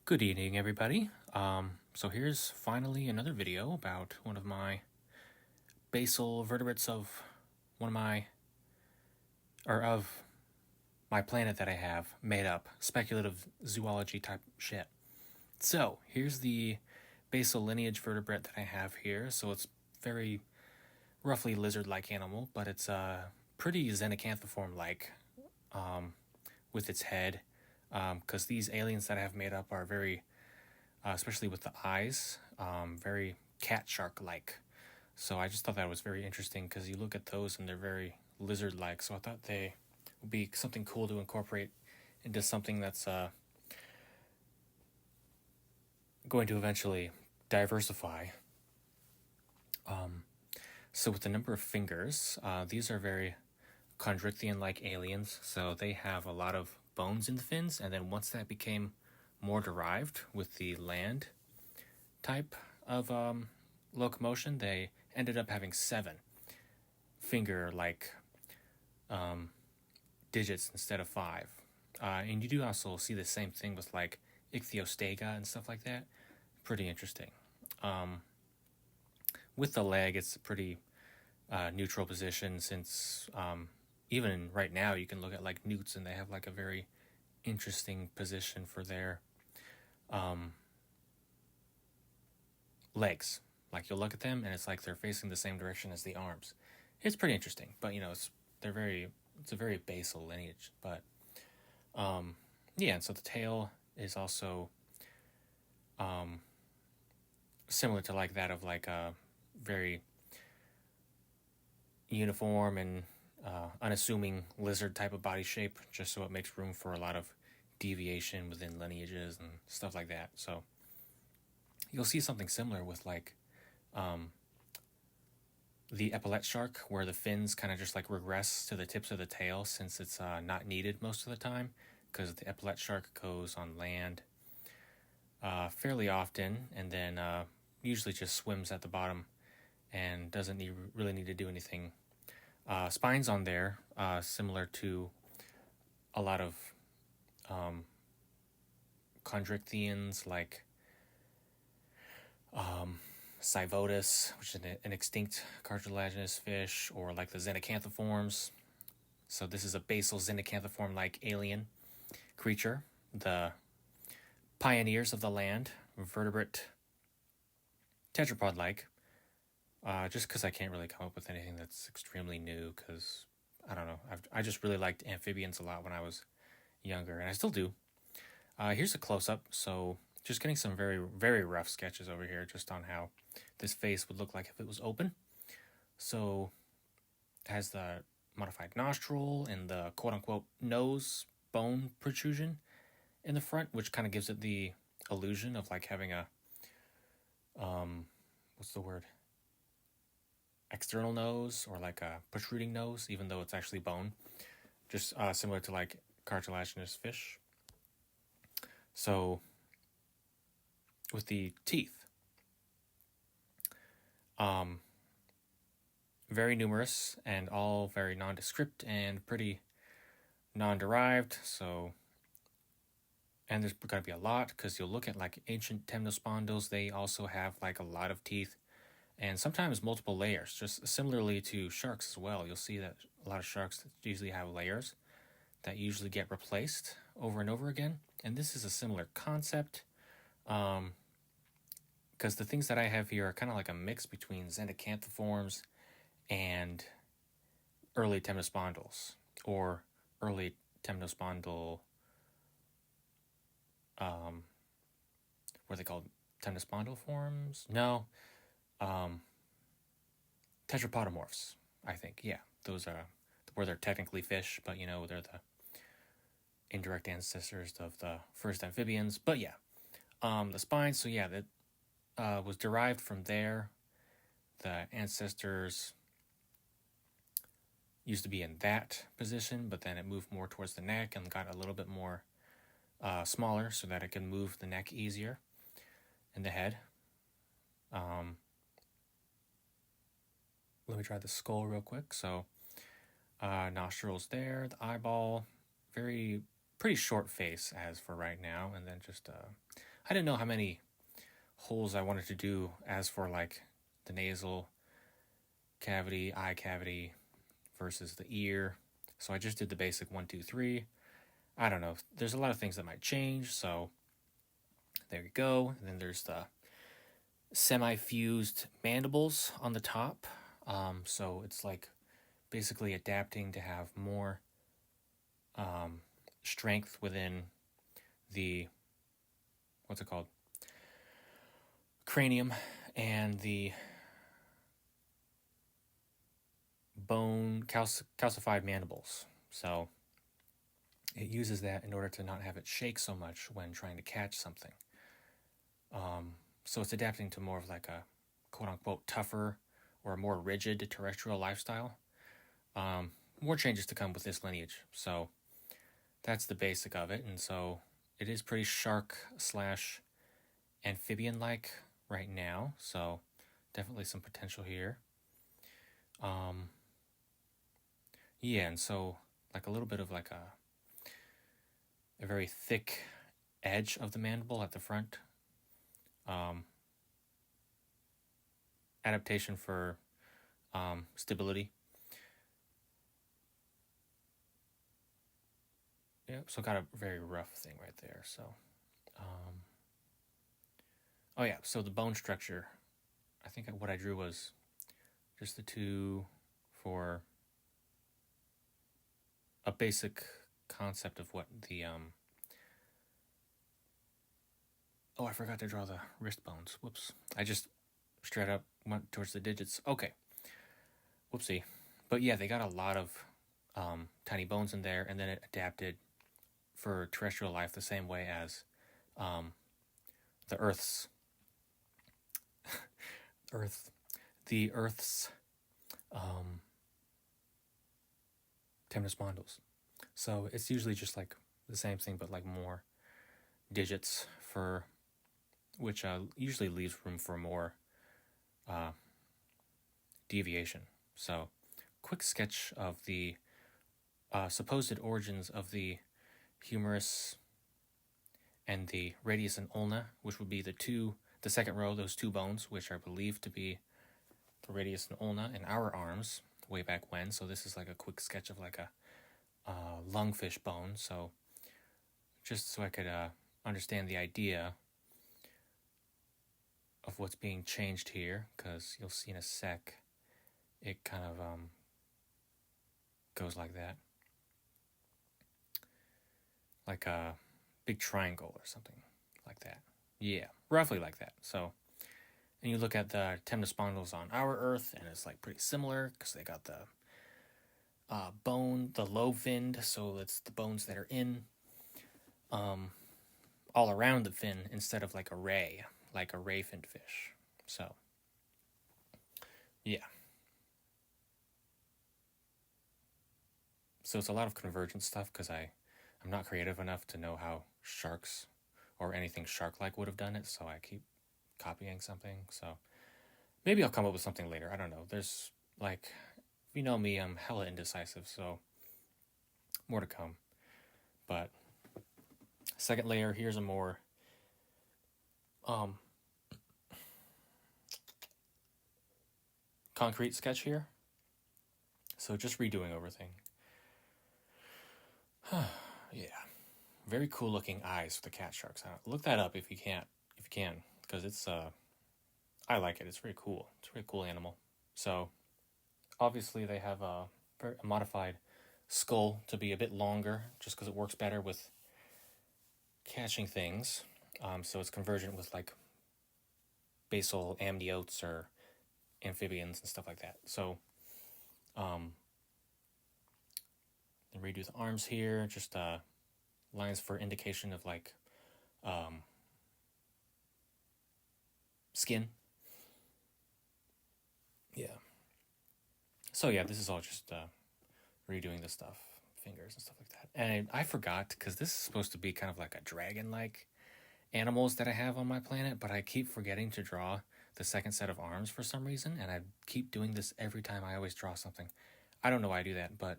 Good evening, everybody. So here's finally another video about one of my basal vertebrates of one of my, or of my planet that I have made up, speculative zoology type shit. So here's the basal lineage vertebrate that I have here. So it's very roughly lizard-like animal, but it's pretty xenacanthiform-like with its head, because these aliens that I have made up are very especially with the eyes, very cat shark like. So I just thought that was very interesting because you look at those and they're very lizard like. So I thought they would be something cool to incorporate into something that's going to eventually diversify. So with the number of fingers, these are very Chondrichthian-like aliens. So they have a lot of bones in the fins, and then once that became more derived with the land type of locomotion, they ended up having 7 finger-like digits instead of 5. And you do also see the same thing with like ichthyostega and stuff like that. Pretty interesting. With the leg, it's a pretty neutral position since even right now you can look at like newts and they have like a very interesting position for their legs. Like you'll look at them and it's like they're facing the same direction as the arms. It's pretty interesting, but you know, it's a very basal lineage. But yeah, and so the tail is also similar to like that of like a very uniform and unassuming lizard type of body shape, just so it makes room for a lot of deviation within lineages and stuff like that. So you'll see something similar with like the epaulet shark, where the fins kind of just like regress to the tips of the tail since it's not needed most of the time, because the epaulet shark goes on land fairly often and then usually just swims at the bottom and doesn't really need to do anything. Spines on there, similar to a lot of chondrichthians like Cyvodus, which is an extinct cartilaginous fish, or like the xenacanthiforms. So this is a basal xenacanthiform-like alien creature, the pioneers of the land, vertebrate, tetrapod-like. Just because I can't really come up with anything that's extremely new, because I don't know. I just really liked amphibians a lot when I was younger, and I still do. Here's a close-up. So just getting some very, very rough sketches over here just on how this face would look like if it was open. So it has the modified nostril and the quote-unquote nose bone protrusion in the front, which kind of gives it the illusion of like having a, what's the word? External nose, or like a protruding nose, even though it's actually bone. Just similar to like cartilaginous fish. So with the teeth, very numerous and all very nondescript and pretty non-derived. So, and there's going to be a lot, because you'll look at like ancient temnospondyls, they also have like a lot of teeth and sometimes multiple layers, just similarly to sharks as well. You'll see that a lot of sharks usually have layers that usually get replaced over and over again. And this is a similar concept, because the things that I have here are kind of like a mix between xenacanthiforms and early temnospondyls, or early temnospondyle, what are they called? Temnospondyle forms? No. Tetrapodomorphs, I think. Yeah, those are where they're technically fish, but you know, they're the indirect ancestors of the first amphibians. But yeah, the spine, so yeah, that was derived from there. The ancestors used to be in that position, but then it moved more towards the neck and got a little bit more smaller so that it can move the neck easier and the head. Let me try the skull real quick. So nostrils there, the eyeball, very pretty short face as for right now. And then just, I didn't know how many holes I wanted to do as for like the nasal cavity, eye cavity versus the ear. So I just did the basic 1, 2, 3. I don't know. There's a lot of things that might change. So there you go. And then there's the semi-fused mandibles on the top. So it's like basically adapting to have more strength within the, what's it called? Cranium and the bone calcified mandibles. So it uses that in order to not have it shake so much when trying to catch something. So it's adapting to more of like a quote-unquote tougher or a more rigid terrestrial lifestyle. More changes to come with this lineage. So that's the basic of it. And so it is pretty shark/amphibian-like right now. So definitely some potential here. Yeah, and so like a little bit of like a very thick edge of the mandible at the front. Adaptation for stability. Yeah, so got a very rough thing right there. So, oh yeah, so the bone structure. I think what I drew was just the two for a basic concept of what the oh, I forgot to draw the wrist bones. Whoops. I just straight up went towards the digits. Okay. Whoopsie. But yeah, they got a lot of tiny bones in there, and then it adapted for terrestrial life the same way as the Earth's temnospondyls. So it's usually just like the same thing, but like more digits, for which usually leaves room for more deviation. So quick sketch of the supposed origins of the humerus and the radius and ulna, which would be the second row, those two bones, which are believed to be the radius and ulna in our arms way back when. So this is like a quick sketch of like a lungfish bone. So just so I could understand the idea of what's being changed here, because you'll see in a sec, it kind of goes like that. Like a big triangle or something like that. Yeah, roughly like that. So, and you look at the temnospondyls on our Earth, and it's like pretty similar because they got the bone, the low finned, so it's the bones that are in all around the fin instead of like a ray finned fish. So, yeah. So it's a lot of convergent stuff because I'm not creative enough to know how sharks or anything shark-like would have done it, so I keep copying something. So maybe I'll come up with something later. I don't know. There's like, if you know me, I'm hella indecisive, so more to come. But second layer, here's a more concrete sketch here. So just redoing everything. Yeah. Very cool looking eyes for the cat sharks. Look that up if you can, because it's I like it. It's very cool. It's a very cool animal. So obviously they have a modified skull to be a bit longer, just because it works better with catching things. So it's convergent with like basal amniotes or amphibians and stuff like that. So then redo the arms here, just lines for indication of like skin. Yeah. So yeah, this is all just redoing the stuff, fingers and stuff like that. And I forgot, because this is supposed to be kind of like a dragon-like animals that I have on my planet, but I keep forgetting to draw the second set of arms for some reason, and I keep doing this every time I always draw something. I don't know why I do that, but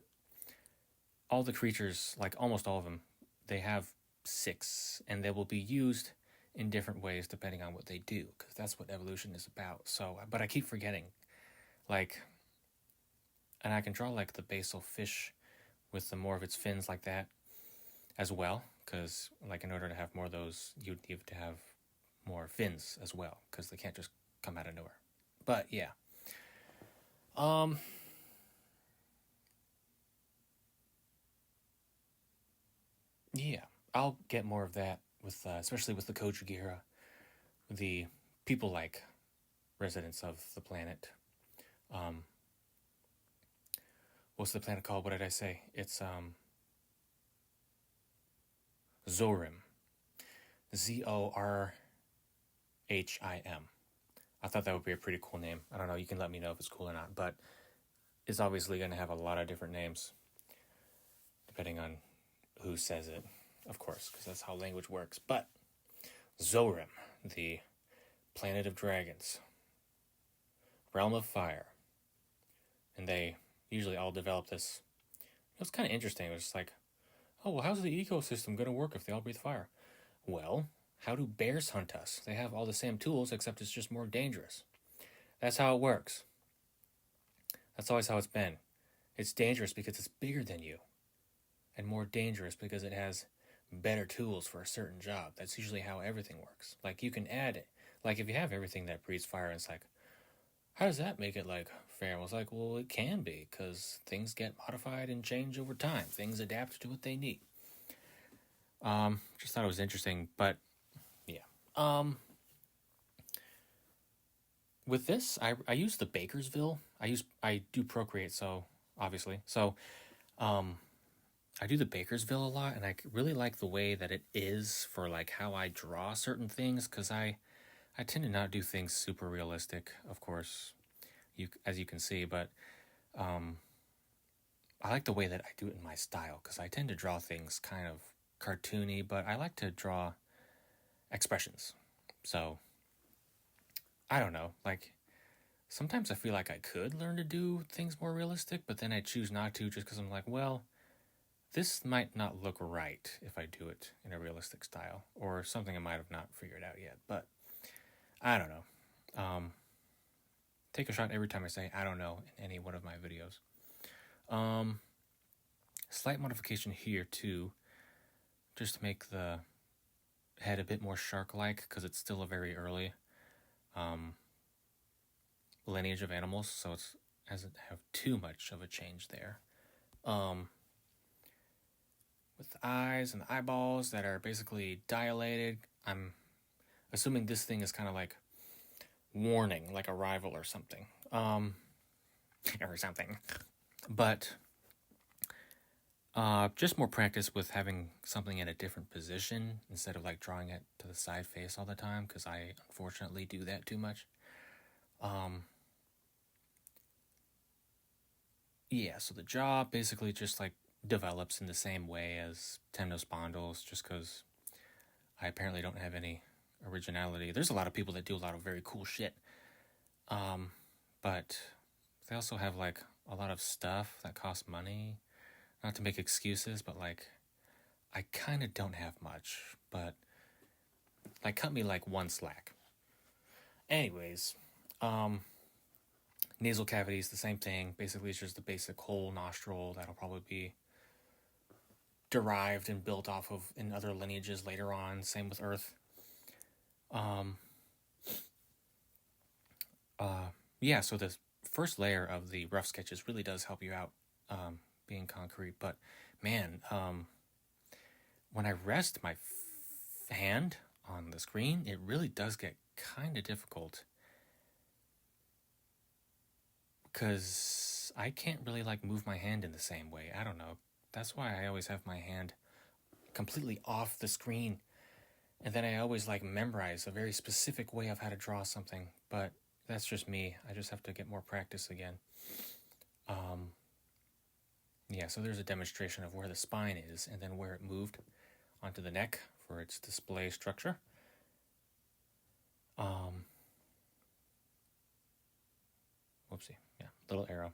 all the creatures, like almost all of them, they have 6, and they will be used in different ways depending on what they do, because that's what evolution is about. So, but I keep forgetting, like, and I can draw like the basal fish with the more of its fins like that as well, because like in order to have more of those, you need to have more fins as well, because they can't just come out of nowhere. But yeah, yeah, I'll get more of that with especially with the Kojigira, the people-like residents of the planet. Um, what's the planet called? What did I say? It's Zhorim. Zorhim. I thought that would be a pretty cool name. I don't know. You can let me know if it's cool or not, but it's obviously going to have a lot of different names depending on who says it, of course, because that's how language works. But Zhorim, the planet of dragons, realm of fire, and they usually all develop this. It was kind of interesting. It was just like, oh, well, how's the ecosystem going to work if they all breathe fire? Well, how do bears hunt us? They have all the same tools, except it's just more dangerous. That's how it works. That's always how it's been. It's dangerous because it's bigger than you, and more dangerous because it has better tools for a certain job. That's usually how everything works. Like, you can add it. Like, if you have everything that breathes fire, and it's like, how does that make it, like, fair? I was like, well, it can be, because things get modified and change over time. Things adapt to what they need. Just thought it was interesting, but yeah. With this, I use the Bakersville. I do Procreate, so obviously. So, I do the Bakersville a lot, and I really like the way that it is for like how I draw certain things, because I tend to not do things super realistic, of course, as you can see, but I like the way that I do it in my style, because I tend to draw things kind of cartoony, but I like to draw expressions. So, I don't know, like, sometimes I feel like I could learn to do things more realistic, but then I choose not to just because I'm like, well, this might not look right if I do it in a realistic style, or something I might have not figured out yet, but I don't know. Take a shot every time I say I don't know in any one of my videos. Slight modification here too, just to make the head a bit more shark-like, because it's still a very early lineage of animals, so it doesn't have too much of a change there. With the eyes and the eyeballs that are basically dilated, I'm assuming this thing is kind of like warning, like arrival or something. Or something. But just more practice with having something in a different position instead of like drawing it to the side face all the time, because I unfortunately do that too much. Yeah, so the jaw basically just like develops in the same way as temnospondyls, just because I apparently don't have any originality. There's a lot of people that do a lot of very cool shit, but they also have like a lot of stuff that costs money. Not to make excuses, but like, I kind of don't have much, but like, cut me like one slack. Anyways, nasal cavity is the same thing. Basically, it's just the basic whole nostril that'll probably be derived and built off of in other lineages later on. Same with Earth. Yeah, so the first layer of the rough sketches really does help you out, being concrete. But man, when I rest my hand on the screen, it really does get kind of difficult, because I can't really like move my hand in the same way. I don't know. That's why I always have my hand completely off the screen, and then I always like memorize a very specific way of how to draw something. But that's just me. I just have to get more practice again. Yeah, so there's a demonstration of where the spine is and then where it moved onto the neck for its display structure. Whoopsie. Yeah, little arrow.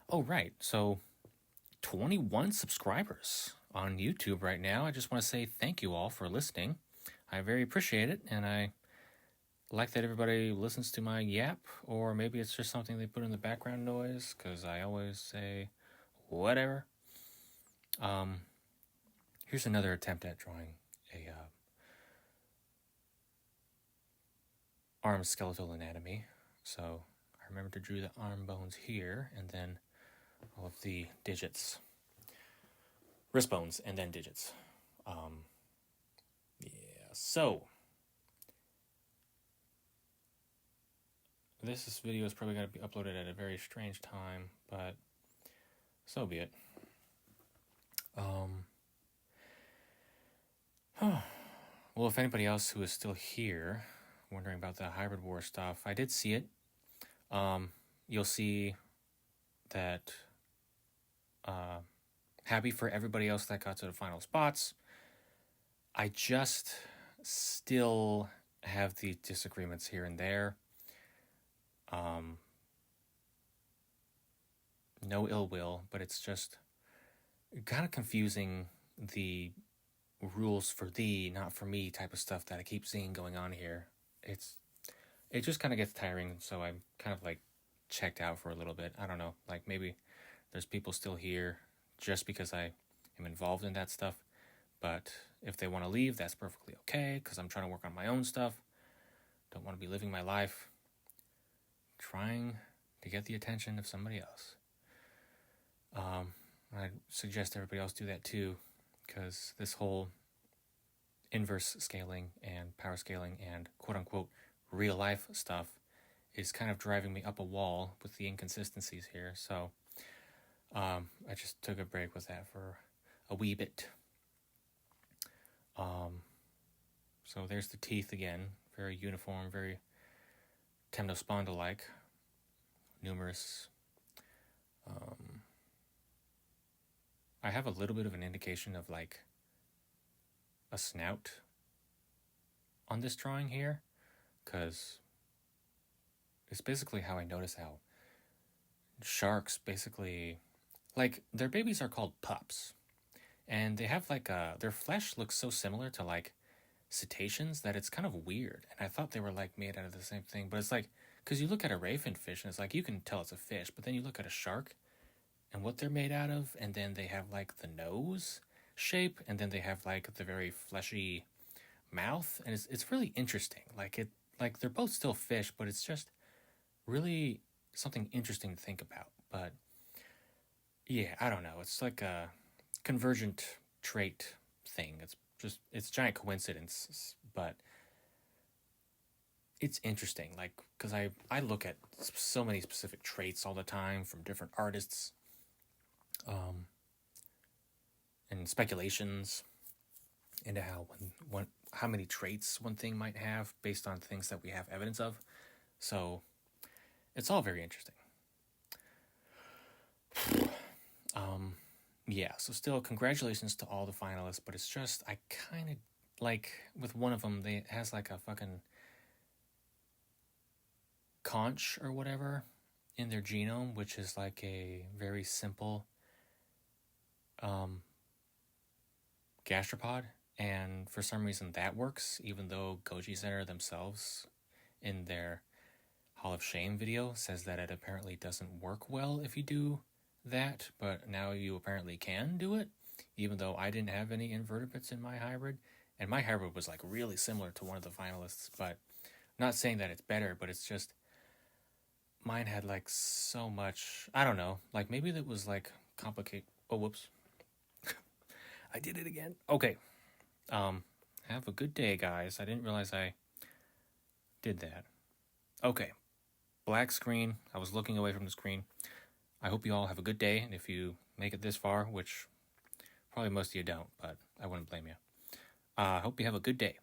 Oh, right. So 21 subscribers on YouTube right now. I just want to say thank you all for listening. I very appreciate it, and I like that everybody listens to my yap, or maybe it's just something they put in the background noise, because I always say whatever. Here's another attempt at drawing a arm skeletal anatomy. So I remember to draw the arm bones here, and then all of the digits, wrist bones, and then digits. So this video is probably going to be uploaded at a very strange time, but so be it. Well, if anybody else who is still here wondering about the hybrid war stuff, I did see it. You'll see that happy for everybody else that got to the final spots. I just still have the disagreements here and there. No ill will, but it's just kind of confusing, the rules for thee, not for me type of stuff that I keep seeing going on here. It just kind of gets tiring, so I'm kind of like checked out for a little bit. I don't know, like maybe there's people still here just because I am involved in that stuff, but if they want to leave, that's perfectly okay, because I'm trying to work on my own stuff. Don't want to be living my life trying to get the attention of somebody else. I suggest everybody else do that too, because this whole inverse scaling and power scaling and quote-unquote real life stuff is kind of driving me up a wall with the inconsistencies here. So I just took a break with that for a wee bit. So there's the teeth again, very uniform, very temnospondyl-like, numerous. I have a little bit of an indication of like a snout on this drawing here, because it's basically how I notice how sharks basically, like, their babies are called pups, and they have like their flesh looks so similar to like cetaceans that it's kind of weird. And I thought they were like made out of the same thing, but it's like, because you look at a rayfin fish and it's like you can tell it's a fish, but then you look at a shark and what they're made out of, and then they have like the nose shape, and then they have like the very fleshy mouth, and it's really interesting. Like they're both still fish, but it's just really something interesting to think about. But yeah, I don't know. It's like a convergent trait thing. It's giant coincidence, but it's interesting. Like, because I look at so many specific traits all the time from different artists, and speculations into how many traits one thing might have based on things that we have evidence of. So it's all very interesting. Yeah, so still congratulations to all the finalists, but it's just, I kind of like, with one of them, it has like a fucking conch or whatever in their genome, which is like a very simple gastropod, and for some reason that works, even though Goji Center themselves in their Hall of Shame video says that it apparently doesn't work well if you do that, but now you apparently can do it, even though I didn't have any invertebrates in my hybrid, and my hybrid was like really similar to one of the finalists. But I'm not saying that it's better, but it's just mine had like so much, I don't know, like maybe that was like complicated. Oh, whoops. I did it again. Okay. Have a good day, guys. I didn't realize I did that. Okay. Black screen. I was looking away from the screen. I hope you all have a good day, and if you make it this far, which probably most of you don't, but I wouldn't blame you. I hope you have a good day.